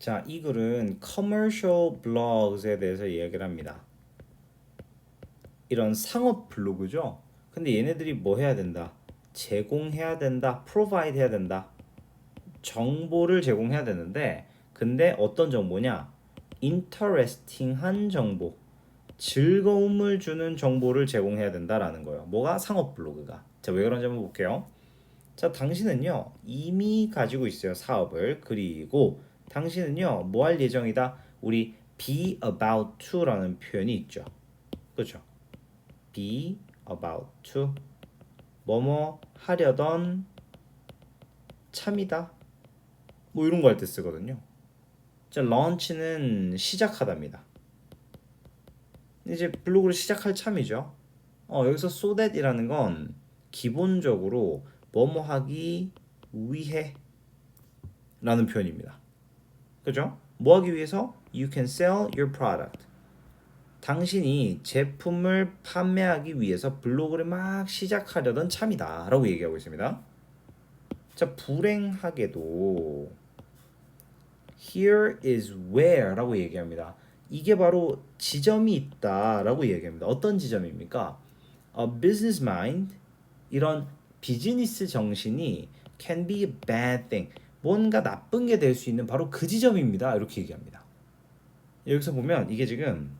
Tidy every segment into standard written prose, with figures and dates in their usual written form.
자, 이 글은 commercial blogs에 대해서 이야기를 합니다. 이런 상업 블로그죠. 근데 얘네들이 뭐 해야 된다? 제공해야 된다. provide 해야 된다. 정보를 제공해야 되는데 근데 어떤 정보냐? interesting한 정보, 즐거움을 주는 정보를 제공해야 된다라는 거예요. 뭐가? 상업 블로그가. 자, 왜 그런지 한번 볼게요. 자, 당신은요 이미 가지고 있어요 사업을. 그리고 당신은요 뭐 할 예정이다? 우리 be about to라는 표현이 있죠. 그렇죠? be about to 뭐뭐 하려던 참이다. 뭐 이런 거 할 때 쓰거든요. 자, launch는 시작하답니다. 이제 블로그를 시작할 참이죠. 여기서 so that이라는 건 기본적으로 뭐뭐 하기 위해 라는 표현입니다. 그죠? 뭐 하기 위해서? You can sell your product. 당신이 제품을 판매하기 위해서 블로그를 막 시작하려던 참이다 라고 얘기하고 있습니다. 자, 불행하게도 Here is where 라고 얘기합니다. 이게 바로 지점이 있다 라고 얘기합니다. 어떤 지점입니까? A business mind, 이런 비즈니스 정신이 can be a bad thing, 뭔가 나쁜 게 될 수 있는 바로 그 지점입니다. 이렇게 얘기합니다. 여기서 보면 이게 지금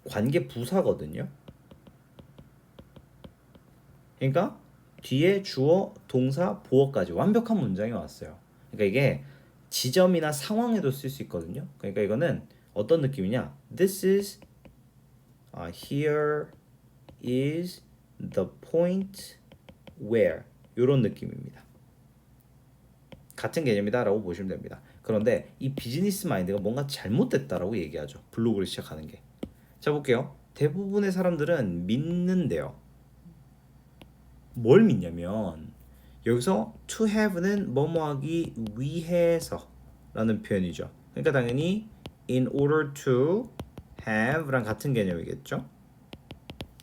관계 부사거든요. 그러니까 뒤에 주어, 동사, 보어까지 완벽한 문장이 왔어요. 그러니까 이게 지점이나 상황에도 쓸 수 있거든요. 그러니까 이거는 어떤 느낌이냐? This is here is the point where, 이런 느낌입니다. 같은 개념이다라고 보시면 됩니다. 그런데 이 비즈니스 마인드가 뭔가 잘못됐다라고 얘기하죠. 블로그를 시작하는 게. 자, 볼게요. 대부분의 사람들은 믿는데요. 뭘 믿냐면 여기서 to have는 뭐뭐하기 위해서라는 표현이죠. 그러니까 당연히 in order to have랑 같은 개념이겠죠.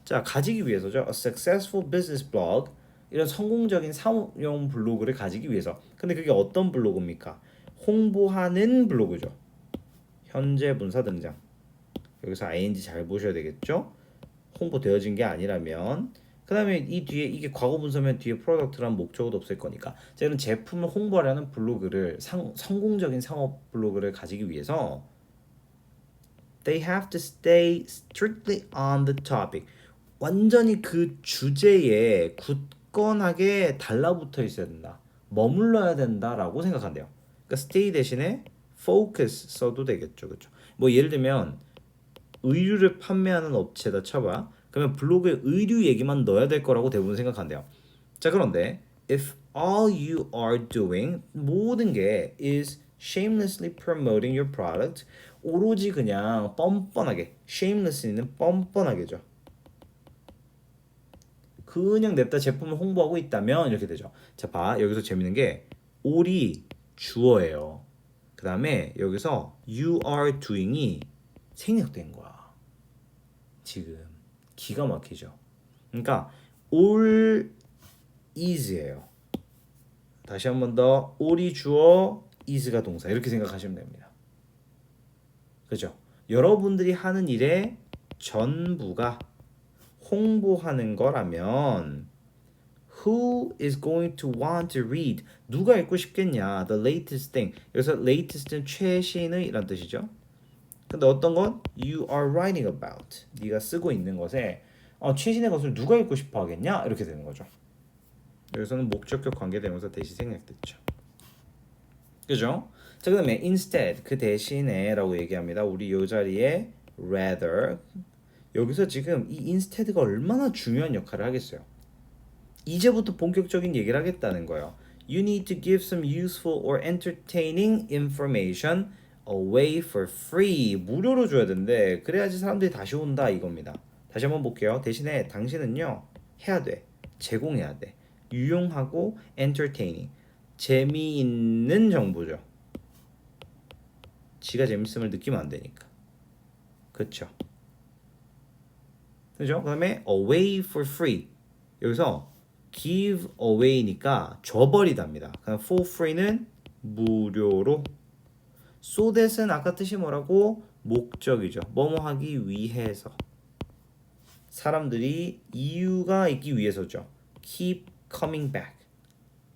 자, 가지기 위해서죠. A successful business blog, 이런 성공적인 사업용 블로그를 가지기 위해서. 근데 그게 어떤 블로그입니까? 홍보하는 블로그죠. 현재 분사 등장. 여기서 ing 잘 보셔야 되겠죠. 홍보되어진 게 아니라면. 그 다음에 이 뒤에 이게 과거 분사면 뒤에 프로덕트란 목적어도 없을 거니까. 자, 이런 제품을 홍보하려는 블로그를 성공적인 상업 블로그를 가지기 위해서 they have to stay strictly on the topic. 완전히 그 주제에 굳건하게 달라붙어 있어야 된다. 머물러야 된다라고 생각한대요. 그러니까 stay 대신에 focus 써도 되겠죠. 그렇죠? 뭐 예를 들면 의류를 판매하는 업체다 쳐봐. 그러면 블로그에 의류 얘기만 넣어야 될 거라고 대부분 생각한대요. 자, 그런데 if all you are doing, 모든 게 is shamelessly promoting your product, 오로지 그냥 뻔뻔하게, shamelessly는 뻔뻔하게죠. 그냥 냅다 제품을 홍보하고 있다면 이렇게 되죠. 자, 봐. 여기서 재밌는 게 all이 주어예요. 그 다음에 여기서 you are doing이 생략된 거야. 지금 기가 막히죠. 그러니까 all is예요. 다시 한 번 더, all이 주어, is가 동사, 이렇게 생각하시면 됩니다. 그죠? 여러분들이 하는 일의 전부가 홍보하는 거라면 Who is going to want to read? 누가 읽고 싶겠냐? The latest thing. 여기서 latest는 최신의 이란 뜻이죠. 근데 어떤 건 you are writing about, 네가 쓰고 있는 것에 최신의 것을 누가 읽고 싶어 하겠냐? 이렇게 되는 거죠. 여기서는 목적격 관계대명사 대시 생략됐죠. 그죠? 자, 그 다음에 instead, 그 대신에 라고 얘기합니다. 우리 요 자리에 rather, 여기서 지금 이 instead가 얼마나 중요한 역할을 하겠어요. 이제부터 본격적인 얘기를 하겠다는 거예요. You need to give some useful or entertaining information away for free. 무료로 줘야 된대. 그래야지 사람들이 다시 온다 이겁니다. 다시 한번 볼게요. 대신에 당신은요 해야 돼. 제공해야 돼. 유용하고 entertaining, 재미있는 정보죠. 지가 재밌음을 느끼면 안 되니까. 그쵸? 그죠? 그 다음에 away for free. 여기서 give away니까 줘버리답니다. 그냥 for free는 무료로. so that은 아까 뜻이 뭐라고? 목적이죠. 뭐뭐 하기 위해서. 사람들이 이유가 있기 위해서죠. keep coming back.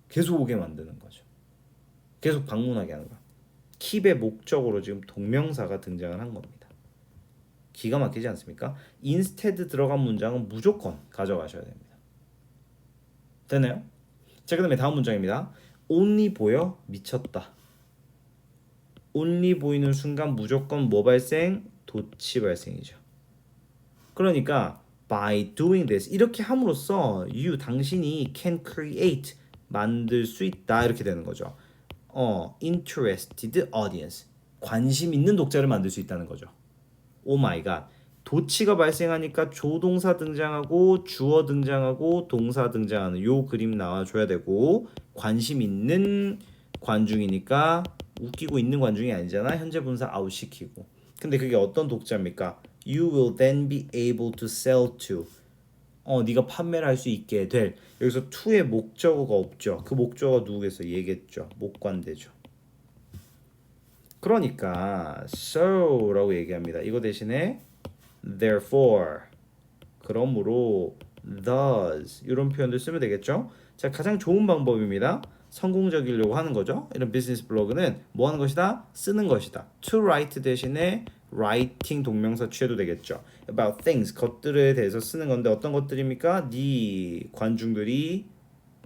계속 오게 만드는 거죠. 계속 방문하게 하는 거야. keep의 목적으로 지금 동명사가 등장을 한 겁니다. 기가 막히지 않습니까? instead 들어간 문장은 무조건 가져가셔야 됩니다. 됐나요? 자, 그 다음에 다음 문장입니다. only 보여? 미쳤다. only 보이는 순간 무조건 뭐 발생? 도치 발생이죠. 그러니까 by doing this 이렇게 함으로써 you 당신이 can create 만들 수 있다 이렇게 되는 거죠. interested audience 관심 있는 독자를 만들 수 있다는 거죠. 오 마이 갓. 도치가 발생하니까 조동사 등장하고 주어 등장하고 동사 등장하는 요 그림 나와줘야 되고 관심 있는 관중이니까 웃기고 있는 관중이 아니잖아. 현재 분사 아웃 시키고. 근데 그게 어떤 독자입니까? You will then be able to sell to. 네가 판매를 할 수 있게 될. 여기서 to의 목적어가 없죠. 그 목적어가 누구겠어? 얘겠죠. 목관대죠. 그러니까 so라고 얘기합니다. 이거 대신에 therefore 그러므로 thus 이런 표현들 쓰면 되겠죠. 자, 가장 좋은 방법입니다. 성공적이려고 하는 거죠. 이런 비즈니스 블로그는 뭐 하는 것이다? 쓰는 것이다. to write 대신에 writing 동명사 취해도 되겠죠. about things 것들에 대해서 쓰는 건데 어떤 것들입니까? 네 관중들이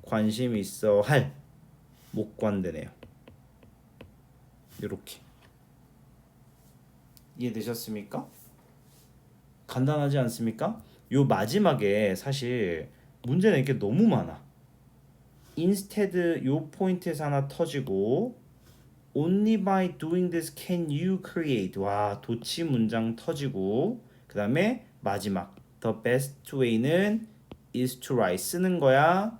관심 있어 할 목관대네요. 이렇게 이해되셨습니까? 간단하지 않습니까? 요 마지막에 사실 문제는 이게 너무 많아. instead 요 포인트에서 하나 터지고 only by doing this can you create 와 도치 문장 터지고 그 다음에 마지막 the best way는 is to write 쓰는 거야.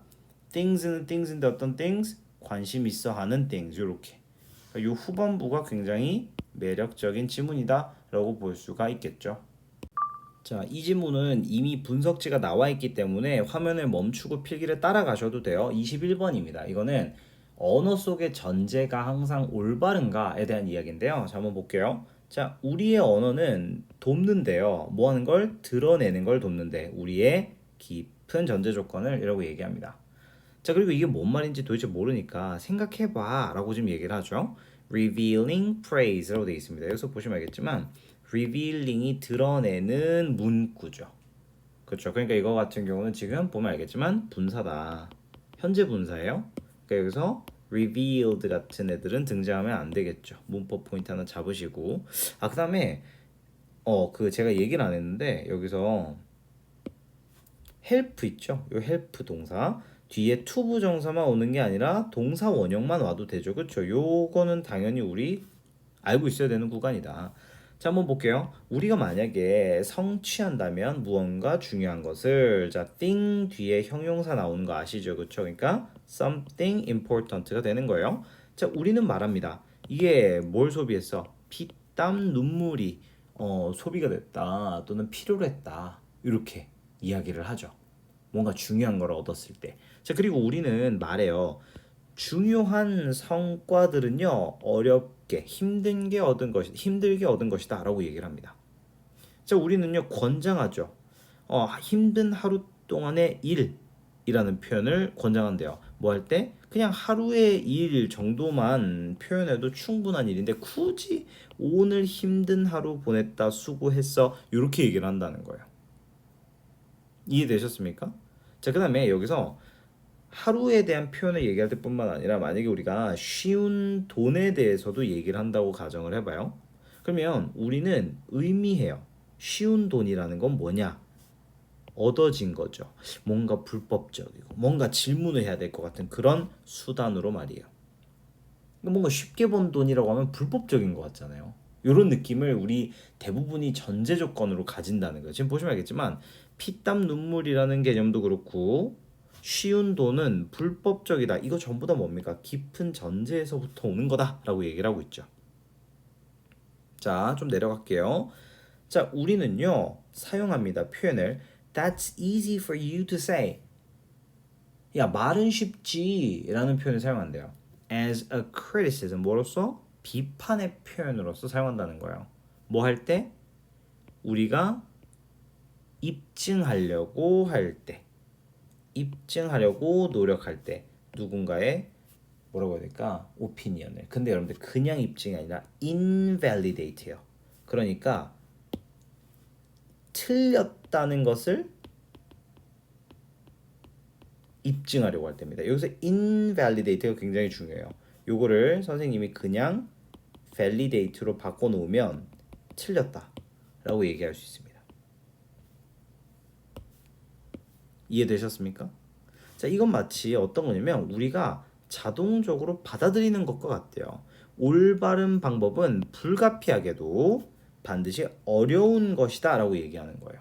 things는 things인데 어떤 things? 관심 있어 하는 things 요렇게 요 후반부가 굉장히 매력적인 지문이다 라고 볼 수가 있겠죠. 자, 이 지문은 이미 분석지가 나와 있기 때문에 화면을 멈추고 필기를 따라가셔도 돼요. 21번입니다. 이거는 언어 속의 전제가 항상 올바른가에 대한 이야기인데요. 자, 한번 볼게요. 자, 우리의 언어는 돕는데요. 뭐 하는 걸? 드러내는 걸 돕는데 우리의 깊은 전제 조건을 이라고 얘기합니다. 자, 그리고 이게 뭔 말인지 도대체 모르니까 생각해봐 라고 지금 얘기를 하죠. revealing praise라고 되어 있습니다. 여기서 보시면 알겠지만 revealing이 드러내는 문구죠. 그렇죠. 그러니까 이거 같은 경우는 지금 보면 알겠지만 분사다. 현재 분사예요. 그러니까 여기서 revealed 같은 애들은 등장하면 안 되겠죠. 문법 포인트 하나 잡으시고 그 다음에 그 제가 얘기를 안 했는데 여기서 help 있죠. 요 help 동사 뒤에 to 부정사만 오는 게 아니라 동사 원형만 와도 되죠. 그렇죠. 요거는 당연히 우리 알고 있어야 되는 구간이다. 자, 한번 볼게요. 우리가 만약에 성취한다면 무언가 중요한 것을 자, thing 뒤에 형용사 나오는 거 아시죠? 그렇죠? 그러니까 something important가 되는 거예요. 자, 우리는 말합니다. 이게 뭘 소비했어? 피땀 눈물이 소비가 됐다 또는 필요로 했다 이렇게 이야기를 하죠. 뭔가 중요한 걸 얻었을 때. 자, 그리고 우리는 말해요. 중요한 성과들은요 어렵게 힘들게 얻은 것이다라고 얘기를 합니다. 자, 우리는요 권장하죠. 힘든 하루 동안의 일이라는 표현을 권장한대요. 뭐 할 때? 그냥 하루의 일 정도만 표현해도 충분한 일인데 굳이 오늘 힘든 하루 보냈다 수고했어 이렇게 얘기를 한다는 거예요. 이해되셨습니까? 자, 그 다음에 여기서 하루에 대한 표현을 얘기할 때뿐만 아니라 만약에 우리가 쉬운 돈에 대해서도 얘기를 한다고 가정을 해봐요. 그러면 우리는 의미해요. 쉬운 돈이라는 건 뭐냐? 얻어진 거죠. 뭔가 불법적이고 뭔가 질문을 해야 될 것 같은 그런 수단으로 말이에요. 뭔가 쉽게 번 돈이라고 하면 불법적인 것 같잖아요. 이런 느낌을 우리 대부분이 전제 조건으로 가진다는 거예요. 지금 보시면 알겠지만 피땀 눈물이라는 개념도 그렇고 쉬운 돈은 불법적이다. 이거 전부 다 뭡니까? 깊은 전제에서부터 오는 거다라고 얘기를 하고 있죠. 자, 좀 내려갈게요. 자, 우리는요 사용합니다. 표현을 That's easy for you to say. 야, 말은 쉽지 라는 표현을 사용한대요. as a criticism. 뭐로써? 비판의 표현으로서 사용한다는 거예요. 뭐 할 때? 우리가 입증하려고 할 때, 입증하려고 노력할 때 누군가의 뭐라고 해야 될까? 오피니언을. 근데 여러분들 그냥 입증이 아니라 invalidate예요. 그러니까 틀렸다는 것을 입증하려고 할 때입니다. 여기서 invalidate가 굉장히 중요해요. 요거를 선생님이 그냥 validate로 바꿔놓으면 틀렸다라고 얘기할 수 있습니다. 이해되셨습니까? 자, 이건 마치 어떤 거냐면 우리가 자동적으로 받아들이는 것과 같대요. 올바른 방법은 불가피하게도 반드시 어려운 것이다 라고 얘기하는 거예요.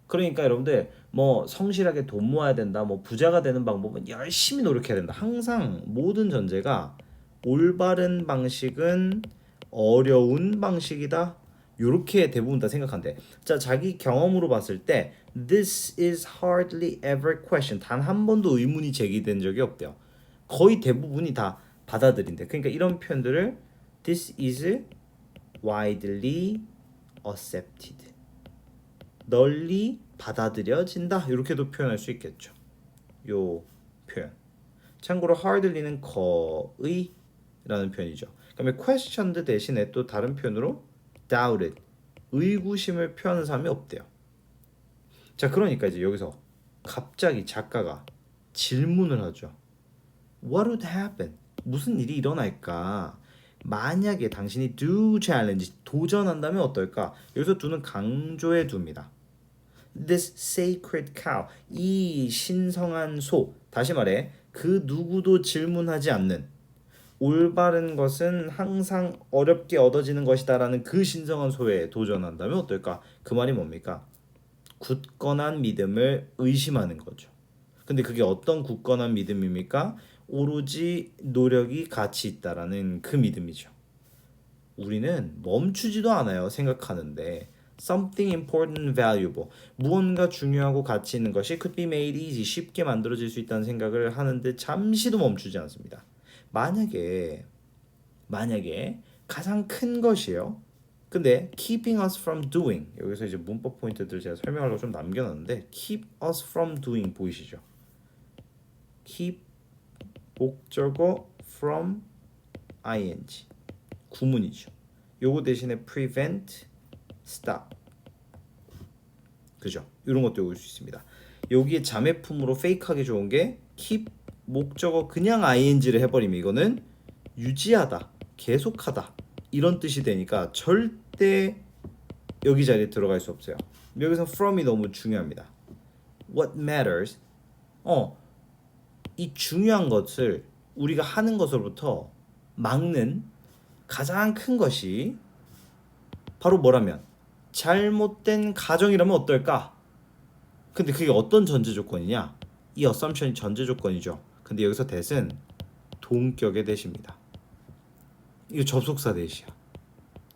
그러니까 여러분들 뭐 성실하게 돈 모아야 된다, 뭐 부자가 되는 방법은 열심히 노력해야 된다. 항상 모든 전제가 올바른 방식은 어려운 방식이다. 요렇게 대부분 다 생각한대. 자, 자기 경험으로 봤을 때 this is hardly ever question. 단 한 번도 의문이 제기된 적이 없대요. 거의 대부분이 다 받아들인대. 그러니까 이런 표현들을 this is widely accepted. 널리 받아들여진다. 이렇게도 표현할 수 있겠죠. 요 표현. 참고로 hardly는 거의라는 표현이죠. 그다음에 questioned 대신에 또 다른 표현으로 doubted, 의구심을 표하는 사람이 없대요. 자, 그러니까 이제 여기서 갑자기 작가가 질문을 하죠. What would happen? 무슨 일이 일어날까? 만약에 당신이 do challenge, 도전한다면 어떨까? 여기서 do는 강조해 둡니다. This sacred cow, 이 신성한 소. 다시 말해, 그 누구도 질문하지 않는 올바른 것은 항상 어렵게 얻어지는 것이다라는 그 신성한 소에 도전한다면 어떨까? 그 말이 뭡니까? 굳건한 믿음을 의심하는 거죠. 근데 그게 어떤 굳건한 믿음입니까? 오로지 노력이 가치 있다라는 그 믿음이죠. 우리는 멈추지도 않아요. 생각하는데 something important, valuable, 무언가 중요하고 가치 있는 것이 could be made easy, 쉽게 만들어질 수 있다는 생각을 하는데 잠시도 멈추지 않습니다. 만약에 가장 큰 것이에요. 근데 keeping us from doing, 여기서 이제 문법 포인트들 제가 설명하려고 좀 남겨놨는데 keep us from doing 보이시죠? keep 목적어 from ing 구문이죠. 요거 대신에 prevent, stop, 그죠? 이런 것도 올 수 있습니다. 여기에 자매품으로 페이크하기 좋은 게 keep 목적어 그냥 ing를 해버리면 이거는 유지하다, 계속하다 이런 뜻이 되니까 절대 여기 자리에 들어갈 수 없어요. 여기서 from이 너무 중요합니다. What matters? 이 중요한 것을 우리가 하는 것으로부터 막는 가장 큰 것이 바로 뭐라면 잘못된 가정이라면 어떨까? 근데 그게 어떤 전제 조건이냐? 이 assumption이 전제 조건이죠. 근데 여기서 that은 동격의 that입니다. 이거 접속사 that이야.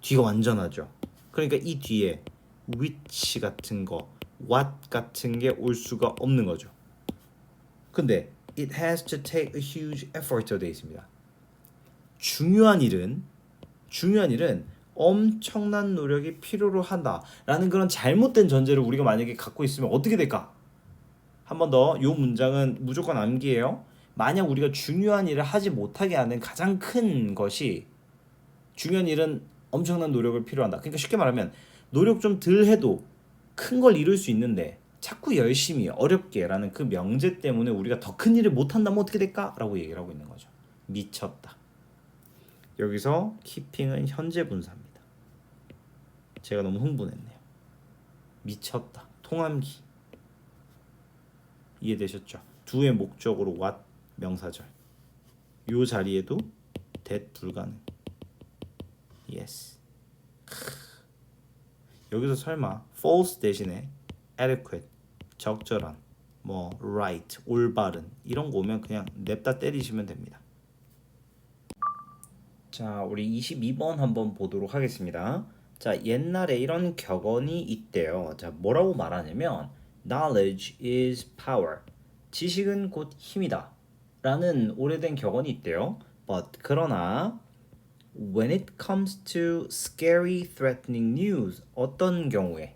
뒤가 완전하죠. 그러니까 이 뒤에 which 같은 거, what 같은 게 올 수가 없는 거죠. 근데 it has to take a huge effort 되어 있습니다. 중요한 일은 엄청난 노력이 필요로 한다라는 그런 잘못된 전제를 우리가 만약에 갖고 있으면 어떻게 될까? 한 번 더, 이 문장은 무조건 암기예요. 만약 우리가 중요한 일을 하지 못하게 하는 가장 큰 것이 중요한 일은 엄청난 노력을 필요한다. 그러니까 쉽게 말하면 노력 좀 덜 해도 큰 걸 이룰 수 있는데 자꾸 열심히 어렵게라는 그 명제 때문에 우리가 더 큰 일을 못한다면 어떻게 될까? 라고 얘기를 하고 있는 거죠. 미쳤다. 여기서 keeping은 현재 분사입니다. 제가 너무 흥분했네요. 미쳤다. 통함기. 이해되셨죠? do의 목적으로 what 명사절. 요 자리에도 that 불가능. yes. 여기서 설마 false 대신에 adequate, 적절한, 뭐 right, 올바른 이런 거 오면 그냥 냅다 때리시면 됩니다. 자, 우리 22번 한번 보도록 하겠습니다. 자, 옛날에 이런 격언이 있대요. 자, 뭐라고 말하냐면 knowledge is power. 지식은 곧 힘이다. 라는 오래된 격언이 있대요. But 그러나 when it comes to scary, threatening news 어떤 경우에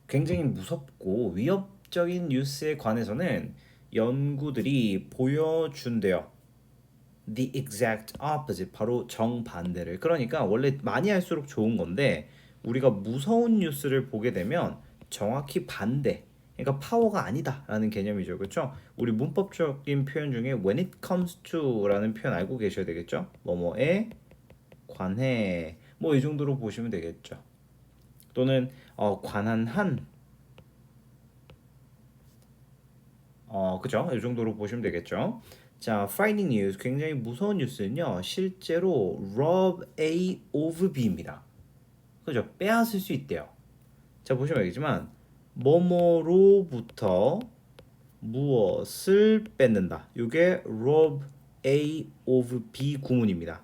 굉장히 무섭고 위협적인 뉴스에 관해서는 연구들이 보여준대요. The exact opposite 바로 정반대를. 그러니까 원래 많이 할수록 좋은 건데 우리가 무서운 뉴스를 보게 되면 정확히 반대. 그러니까 파워가 아니다라는 개념이죠. 그렇죠? 우리 문법적인 표현 중에 when it comes to라는 표현 알고 계셔야 되겠죠? 뭐뭐에 관해 뭐 이 정도로 보시면 되겠죠. 또는 관한 한 그죠? 이 정도로 보시면 되겠죠. 자, frightening news, 굉장히 무서운 뉴스는요, 실제로 rob A of B입니다. 그죠? 빼앗을 수 있대요. 자, 보시면 알겠지만, 뭐뭐로부터 무엇을 뺏는다. 이게 rob A of B 구문입니다.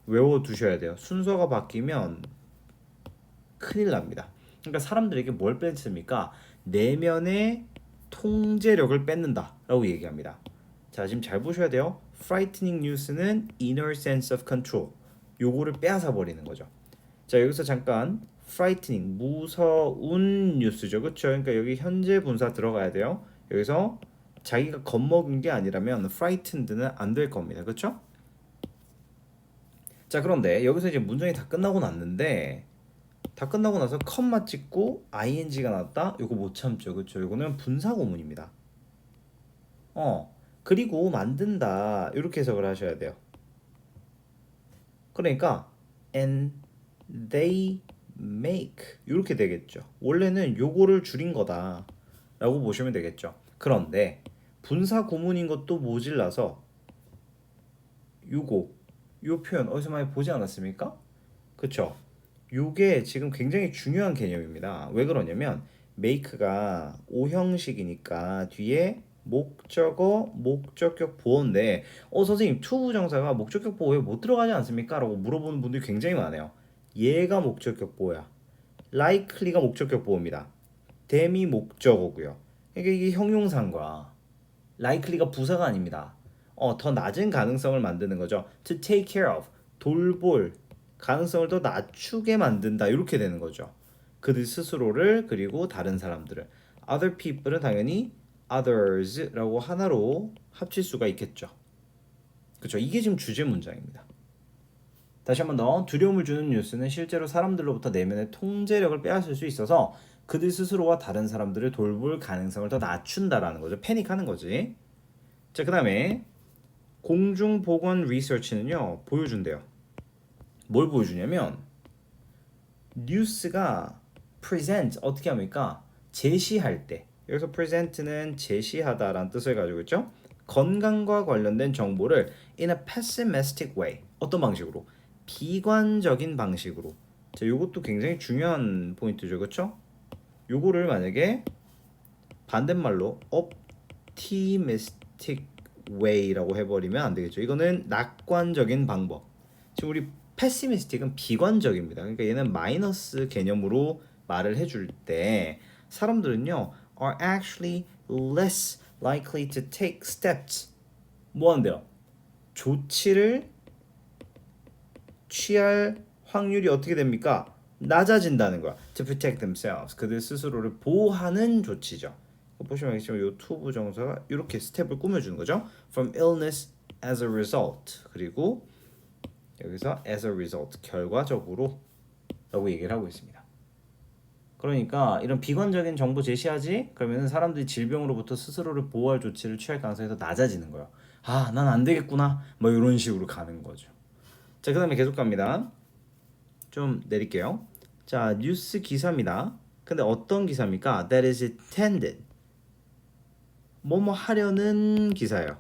외워두셔야 돼요. 순서가 바뀌면 큰일 납니다. 그러니까 사람들에게 뭘 뺏습니까? 내면의 통제력을 뺏는다라고 얘기합니다. 자, 지금 잘 보셔야 돼요. Frightening news는 inner sense of control. 요거를 빼앗아 버리는 거죠. 자, 여기서 잠깐 frightening 무서운 뉴스죠. 그렇죠? 그러니까 여기 현재 분사 들어가야 돼요. 여기서 자기가 겁먹은 게 아니라면 frightened는 안 될 겁니다. 그렇죠? 자, 그런데 여기서 이제 문장이 다 끝나고 났는데 다 끝나고 나서 컴마 찍고 ing가 나왔다. 요거 못 참죠. 그렇죠? 요거는 분사 구문입니다. 그리고 만든다. 이렇게 해석을 하셔야 돼요. 그러니까 and they make 이렇게 되겠죠. 원래는 요거를 줄인 거다 라고 보시면 되겠죠. 그런데 분사 구문인 것도 모질라서 요 표현 어디서 많이 보지 않았습니까? 그쵸? 요게 지금 굉장히 중요한 개념입니다. 왜 그러냐면 make가 오형식이니까 뒤에 목적어, 목적격 보어인데 선생님 투부정사가 목적격 보어에 못 들어가지 않습니까? 라고 물어보는 분들이 굉장히 많아요. 얘가 목적격 보어야. likely가 목적격 보어입니다. them이 목적어고요. 그러니까 이게 형용사인과 likely가 부사가 아닙니다. 더 낮은 가능성을 만드는 거죠. to take care of, 돌볼 가능성을 더 낮추게 만든다. 이렇게 되는 거죠. 그들 스스로를 그리고 다른 사람들을. other people은 당연히 others라고 하나로 합칠 수가 있겠죠. 그렇죠. 이게 지금 주제 문장입니다. 다시 한번 더 두려움을 주는 뉴스는 실제로 사람들로부터 내면의 통제력을 빼앗을 수 있어서 그들 스스로와 다른 사람들을 돌볼 가능성을 더 낮춘다라는 거죠. 패닉하는 거지. 자, 그 다음에 공중보건 리서치는요 보여준대요. 뭘 보여주냐면 뉴스가 present 어떻게 합니까? 제시할 때. 여기서 present는 제시하다라는 뜻을 가지고 있죠. 건강과 관련된 정보를 in a pessimistic way. 어떤 방식으로? 비관적인 방식으로. 자, 요것도 굉장히 중요한 포인트죠. 그렇죠? 요거를 만약에 반대말로 optimistic way라고 해버리면 안 되겠죠. 이거는 낙관적인 방법. 지금 우리 pessimistic은 비관적입니다. 그러니까 얘는 마이너스 개념으로 말을 해줄 때 사람들은요 are actually less likely to take steps. 뭐 한대요? 조치를 취할 확률이 어떻게 됩니까? 낮아진다는 거야. To protect themselves. 그들 스스로를 보호하는 조치죠. 보시면 알겠지만 이 투부 정사가 이렇게 스텝을 꾸며주는 거죠. From illness as a result. 그리고 여기서 as a result. 결과적으로 라고 얘기를 하고 있습니다. 그러니까 이런 비관적인 정보 제시하지? 그러면 사람들이 질병으로부터 스스로를 보호할 조치를 취할 가능성이 더 낮아지는 거예요. 아, 난 안 되겠구나. 뭐 이런 식으로 가는 거죠. 자, 그 다음에 계속 갑니다. 좀 내릴게요. 자, 뉴스 기사입니다. 근데 어떤 기사입니까? That is intended. 뭐뭐 하려는 기사예요.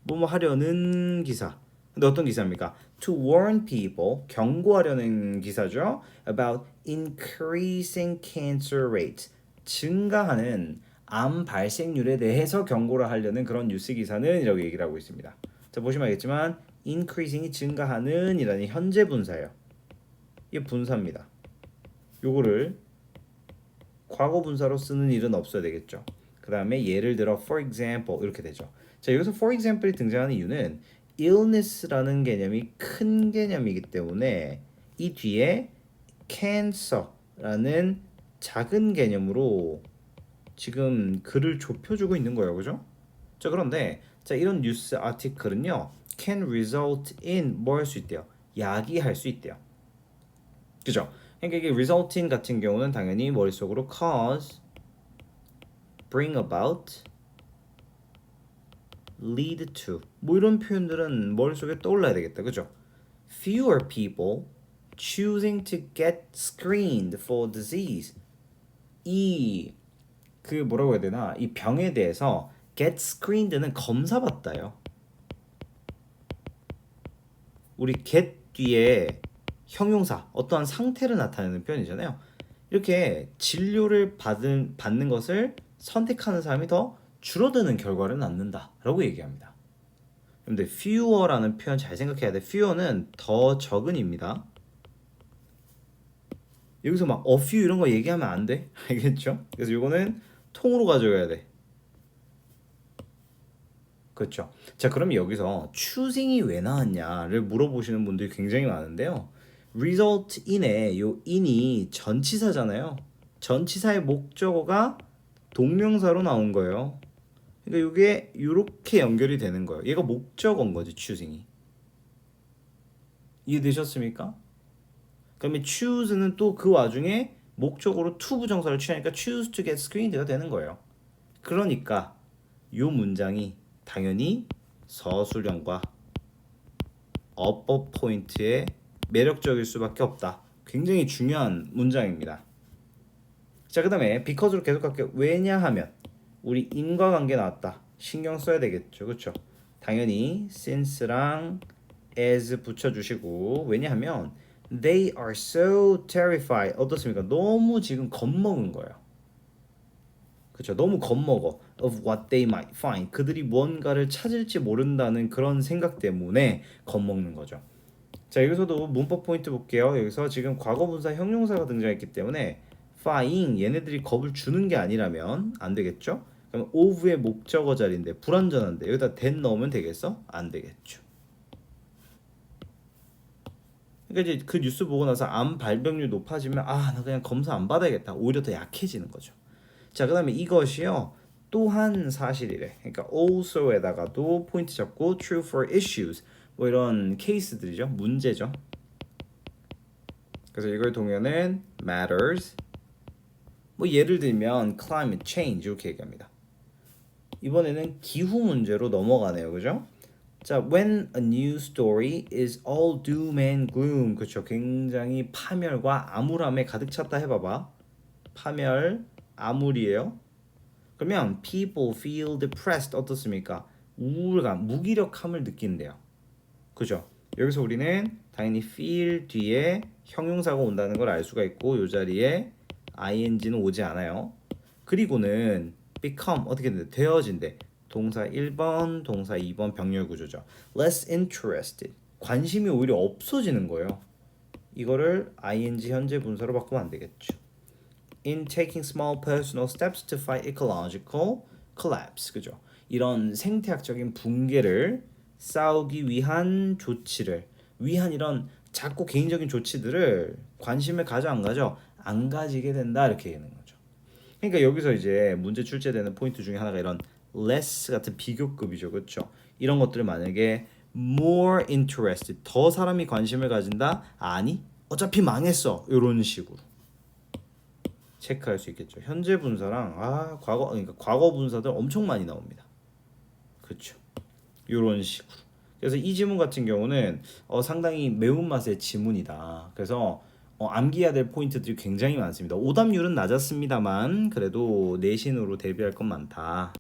뭐뭐 하려는 기사. 근데 어떤 기사입니까? To warn people, 경고하려는 기사죠. About increasing cancer rate, 증가하는 암 발생률에 대해서 경고를 하려는 그런 뉴스 기사는 이라고 얘기를 하고 있습니다. 자, 보시면 알겠지만 increasing이 증가하는 이라는 현재 분사예요. 이게 분사입니다. 요거를 과거 분사로 쓰는 일은 없어야 되겠죠. 그 다음에 예를 들어 for example 이렇게 되죠. 자, 여기서 for example이 등장하는 이유는 illness라는 개념이 큰 개념이기 때문에 이 뒤에 cancer라는 작은 개념으로 지금 글을 좁혀주고 있는 거예요, 그죠? 자, 그런데 자, 이런 뉴스 아티클은요 can result in 뭐 할 수 있대요? 야기할 수 있대요. 그죠? 그러니까 이게 result in 같은 경우는 당연히 머릿속으로 cause, bring about, lead to 뭐 이런 표현들은 머릿속에 떠올라야 되겠다. 그죠? Fewer people choosing to get screened for disease. 이 그 뭐라고 해야 되나? 이 병에 대해서 get screened는 검사받다요. 우리 get 뒤에 형용사, 어떠한 상태를 나타내는 표현이잖아요. 이렇게 진료를 받는 것을 선택하는 사람이 더 줄어드는 결과를 낳는다라고 얘기합니다. 근데 fewer라는 표현 잘 생각해야 돼. fewer는 더 적은입니다. 여기서 막 a few 이런 거 얘기하면 안 돼. 알겠죠? 그래서 이거는 통으로 가져가야 돼. 그렇죠. 자, 그럼 여기서 choosing이 왜 나왔냐를 물어보시는 분들이 굉장히 많은데요. result in에 요 in이 전치사잖아요. 전치사의 목적어가 동명사로 나온 거예요. 그러니까 이게 이렇게 연결이 되는 거예요. 얘가 목적어인 거지, choosing이. 이해되셨습니까? 그러면 choose는 또 그 와중에 목적으로 to 부정사를 취하니까 choose to get screened가 되는 거예요. 그러니까 이 문장이 당연히 서술형과 어법 포인트에 매력적일 수밖에 없다. 굉장히 중요한 문장입니다. 자, 그 다음에 because로 계속 갈게요. 왜냐하면 우리 인과관계 나왔다. 신경 써야 되겠죠. 그렇죠? 당연히 since랑 as 붙여주시고 왜냐하면 they are so terrified. 어떻습니까? 너무 지금 겁먹은 거예요. 그렇죠? 너무 겁먹어. of what they might find. 그들이 무언가를 찾을지 모른다는 그런 생각 때문에 겁먹는 거죠. 자, 여기서도 문법 포인트 볼게요. 여기서 지금 과거분사 형용사가 등장했기 때문에 find 얘네들이 겁을 주는 게 아니라면 안 되겠죠? 그럼 of의 목적어 자리인데 불완전한데 여기다 that 넣으면 되겠어? 안 되겠죠. 그러니까 이제 그 뉴스 보고 나서 암 발병률 높아지면 나 그냥 검사 안 받아야겠다. 오히려 더 약해지는 거죠. 자, 그다음에 이것이요. 또한 사실이래. 그러니까 also에다가도 포인트 잡고 true for issues 뭐 이런 케이스들이죠. 문제죠. 그래서 이걸 동요는 matters. 뭐 예를 들면 climate change 이렇게 얘기합니다. 이번에는 기후 문제로 넘어가네요. 그죠? 자, when a news story is all doom and gloom. 그렇죠. 굉장히 파멸과 암울함에 가득 찼다 해봐봐. 파멸, 암울이에요. 그러면 people feel depressed 어떻습니까? 우울감, 무기력함을 느낀대요. 그죠? 여기서 우리는 당연히 feel 뒤에 형용사가 온다는 걸 알 수가 있고 이 자리에 ing는 오지 않아요. 그리고는 become 어떻게 되어진대. 동사 1번, 동사 2번 병렬 구조죠. less interested. 관심이 오히려 없어지는 거예요. 이거를 ing 현재 분사로 바꾸면 안 되겠죠. in taking small personal steps to fight ecological collapse. 그죠? 이런 생태학적인 붕괴를 싸우기 위한 조치를 위한 이런 작고 개인적인 조치들을 관심을 가져 안 가져? 안 가지게 된다 이렇게 얘기하는 거죠. 그러니까 여기서 이제 문제 출제되는 포인트 중에 하나가 이런 less 같은 비교급이죠. 그렇죠? 이런 것들을 만약에 more interested 더 사람이 관심을 가진다? 아니 어차피 망했어. 이런 식으로 체크할 수 있겠죠. 현재 분사랑 그러니까 과거 분사들 엄청 많이 나옵니다. 그렇죠? 이런 식으로. 그래서 이 지문 같은 경우는 상당히 매운맛의 지문이다. 그래서 암기해야 될 포인트들이 굉장히 많습니다. 오답률은 낮았습니다만 그래도 내신으로 대비할 건 많다.